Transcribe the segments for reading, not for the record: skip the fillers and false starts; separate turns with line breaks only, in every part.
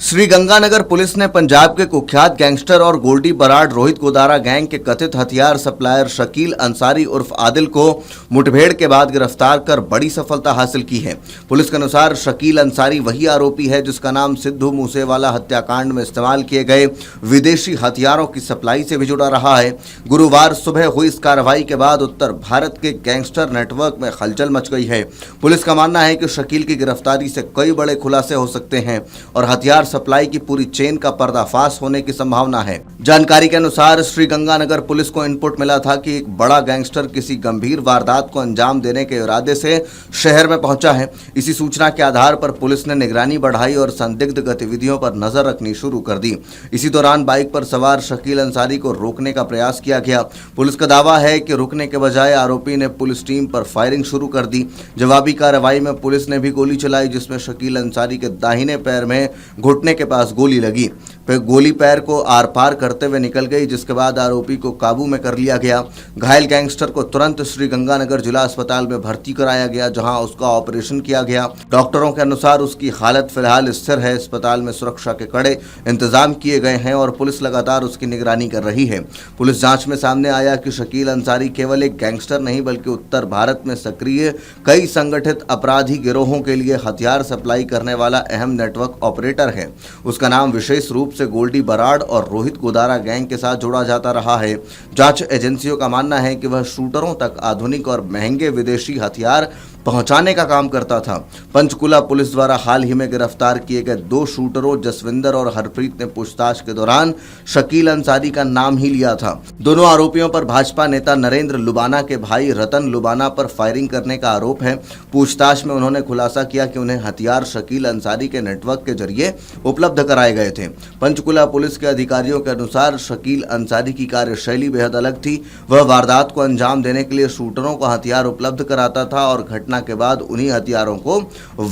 Sriganganagar police ने पंजाब के कुख्यात गैंगस्टर और गोल्डी बराड़ रोहित गोदारा गैंग के कथित हथियार सप्लायर शकील अंसारी उर्फ आदिल को मुठभेड़ के बाद गिरफ्तार कर बड़ी सफलता हासिल की है। पुलिस के अनुसार शकील अंसारी वही आरोपी है जिसका नाम सिद्धू मूसेवाला हत्याकांड में इस्तेमाल किए गए विदेशी हथियारों की सप्लाई से भी जुड़ा रहा है। गुरुवार सुबह हुई इस कार्रवाई के बाद उत्तर भारत के गैंगस्टर नेटवर्क में हलचल मच गई है। पुलिस का मानना है कि शकील की गिरफ्तारी से कई बड़े खुलासे हो सकते हैं और हथियार सप्लाई की पूरी चेन का पर्दाफाश होने की संभावना है। जानकारी के अनुसार श्रीगंगानगर पुलिस को इनपुट मिला था कि एक बड़ा गैंगस्टर किसी गंभीर वारदात को अंजाम देने के इरादे से शहर में पहुंचा है। इसी सूचना के आधार पर पुलिस ने निगरानी बढ़ाई और संदिग्ध गतिविधियों पर नजर रखनी शुरू कर दी। इसी दौरान बाइक पर सवार शकील अंसारी को रोकने का प्रयास किया गया। पुलिस का दावा है कि रुकने के बजाय आरोपी ने पुलिस टीम पर फायरिंग शुरू कर दी। जवाबी कार्रवाई में पुलिस ने भी गोली चलाई जिसमें शकील अंसारी के दाहिने पैर में घुटने के पास गोली लगी। फिर गोली पैर को आर पार करते हुए निकल गई, जिसके बाद आरोपी को काबू में कर लिया गया। घायल गैंगस्टर को तुरंत श्रीगंगानगर जिला अस्पताल में भर्ती कराया गया जहां उसका ऑपरेशन किया गया। डॉक्टरों के अनुसार उसकी हालत फिलहाल स्थिर है। अस्पताल में सुरक्षा के कड़े इंतजाम किए गए हैं और पुलिस लगातार उसकी निगरानी कर रही है। पुलिस जांच में सामने आया कि शकील अंसारी केवल एक गैंगस्टर नहीं बल्कि उत्तर भारत में सक्रिय कई संगठित अपराधी गिरोहों के लिए हथियार सप्लाई करने वाला अहम नेटवर्क ऑपरेटर है। उसका नाम विशेष रूप से गोल्डी बराड़ और रोहित गोदारा गैंग के साथ जोड़ा जाता रहा है। जांच एजेंसियों का मानना है कि वह शूटरों तक आधुनिक और महंगे विदेशी हथियार पहुंचाने का काम करता था। पंचकुला पुलिस द्वारा हाल ही में गिरफ्तार किए गए 2 शूटरों जसविंदर और हरप्रीत ने पूछताछ के दौरान शकील अंसारी का नाम ही लिया था। दोनों आरोपियों पर भाजपा नेता नरेंद्र लुबाना के भाई रतन लुबाना पर फायरिंग करने का आरोप है। पूछताछ में उन्होंने खुलासा किया कि उन्हें हथियार शकील अंसारी के नेटवर्क के जरिए उपलब्ध कराए गए थे। पंचकुला पुलिस के अधिकारियों के अनुसार शकील अंसारी की कार्यशैली बेहद अलग थी। वह वारदात को अंजाम देने के लिए शूटरों को हथियार उपलब्ध कराता था और घटना के बाद उन्हीं हथियारों को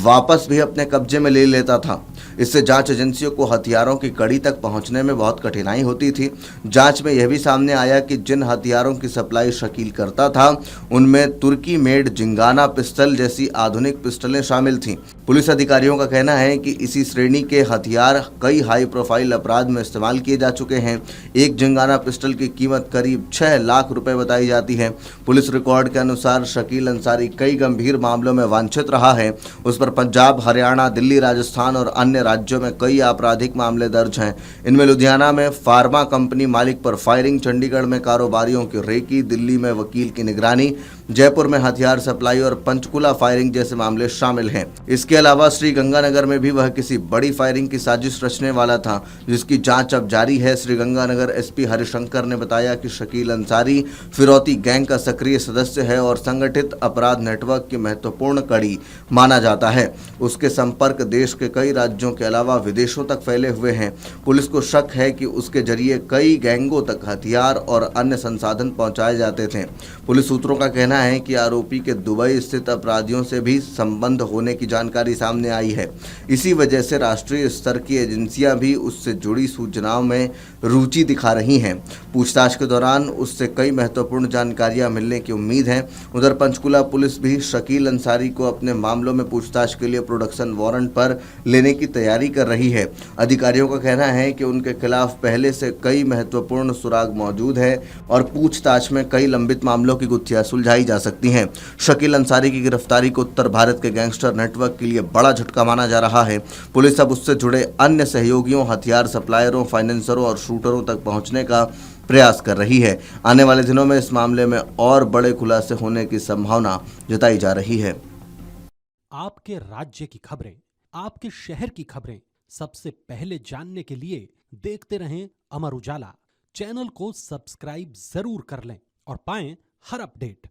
वापस भी अपने कब्जे में ले लेता था। इससे जांच एजेंसियों को हथियारों की कड़ी तक पहुंचने में बहुत कठिनाई होती थी। जांच में यह भी सामने आया कि जिन हथियारों की सप्लाई शकील करता था उनमें तुर्की मेड जिंगाना पिस्टल जैसी आधुनिक पिस्टलें शामिल थीं। पुलिस अधिकारियों का कहना है कि इसी श्रेणी के हथियार कई हाई प्रोफाइल अपराध में इस्तेमाल किए जा चुके हैं। एक जिंगाना पिस्टल की कीमत करीब 6 लाख रुपए बताई जाती है। पुलिस रिकॉर्ड के अनुसार शकील अंसारी कई गंभीर मामलों में वांछित रहा है। उस पर पंजाब, हरियाणा, दिल्ली, राजस्थान और अन्य राज्यों में कई आपराधिक मामले दर्ज हैं। इनमें लुधियाना में फार्मा कंपनी मालिक पर फायरिंग, चंडीगढ़ में कारोबारियों की रेकी, दिल्ली में वकील की निगरानी, जयपुर में हथियार सप्लाई और पंचकुला फायरिंग जैसे मामले शामिल हैं। इसके अलावा श्रीगंगानगर में भी वह किसी बड़ी फायरिंग की साजिश रचने वाला था जिसकी जांच अब जारी है। श्रीगंगानगर एसपी हरिशंकर ने बताया कि शकील अंसारी फिरौती गैंग का सक्रिय सदस्य है और संगठित अपराध नेटवर्क की महत्वपूर्ण कड़ी माना जाता है। उसके संपर्क देश के कई राज्यों के अलावा विदेशों तक फैले हुए हैं। पुलिस को शक है कि उसके जरिए कई गैंगों तक हथियार और अन्य संसाधन पहुंचाए जाते थे। पुलिस सूत्रों का कहना है कि आरोपी के दुबई स्थित अपराधियों से भी संबंध होने की जानकारी सामने आई है। इसी वजह से राष्ट्रीय स्तर की एजेंसियां भी उससे जुड़ी सूचनाओं में रुचि दिखा रही हैं। पूछताछ के दौरान उससे कई महत्वपूर्ण जानकारियां मिलने की उम्मीद है। उधर पंचकुला पुलिस भी शकील अंसारी को अपने मामलों में पूछताछ के लिए प्रोडक्शन वारंट पर लेने की तैयारी कर रही है। अधिकारियों का कहना है कि उनके खिलाफ पहले से कई महत्वपूर्ण सुराग मौजूद है और पूछताछ में कई लंबित मामलों की गुत्थियां सुलझाई जा सकती हैं। शकील अंसारी की गिरफ्तारी को उत्तर भारत के गैंगस्टर नेटवर्क के लिए बड़ा झटका माना जा रहा है। पुलिस अब उससे जुड़े अन्य सहयोगियों, हथियार सप्लायरों, फाइनेंसरों और शूटरों तक पहुंचने का प्रयास कर रही है। आने वाले दिनों में इस मामले में और बड़े खुलासे होने की संभावना जताई जा रही है।
आपके राज्य की खबरें, आपके शहर की खबरें सबसे पहले जानने के लिए देखते रहें अमर उजाला। चैनल को सब्सक्राइब जरूर कर लें और पाएं हर अपडेट।